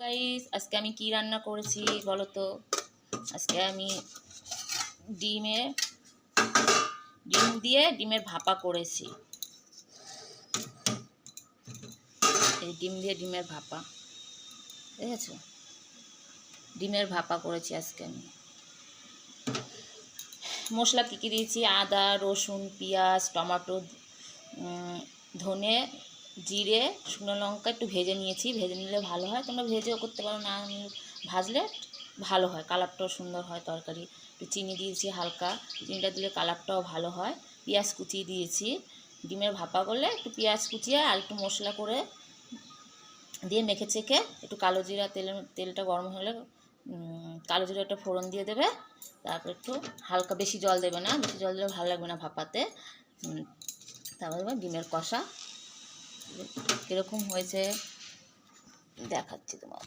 Guys, আজকে আমি কি রান্না করেছি বলো তো? আজকে আমি ডিম দিয়ে ডিমের ভাপা করেছি। এই ডিম দিয়ে ডিমের ভাপা, দেখেছো? ডিমের ভাপা করেছি আজকে আমি। মশলা কী কী দিয়েছি? আদা, রসুন, পেঁয়াজ, টমেটো, ধনে, জিরে, শুকনো লঙ্কা একটু ভেজে নিয়েছি। ভেজে নিলে ভালো হয়, তোমরা ভেজেও করতে পারো, না ভাজলে ভালো হয়, কালারটাও সুন্দর হয় তরকারি। একটু চিনি দিয়েছি হালকা, চিনিটা দিলে কালারটাও ভালো হয়। পেঁয়াজ কুচিয়ে দিয়েছি। ডিমের ভাপা করলে একটু পেঁয়াজ কুচিয়ে আর একটু মশলা করে দিয়ে মেখে চেখে একটু কালো জিরা, তেলটা গরম হলে কালো জিরা একটা ফোড়ন দিয়ে দেবে। তারপর একটু হালকা, বেশি জল দেবে না, বেশি জল দিলে ভালো লাগবে না ভাপাতে। তারপর দেবে ডিমের কষা। কীরকম হয়েছে দেখাচ্ছি তোমার।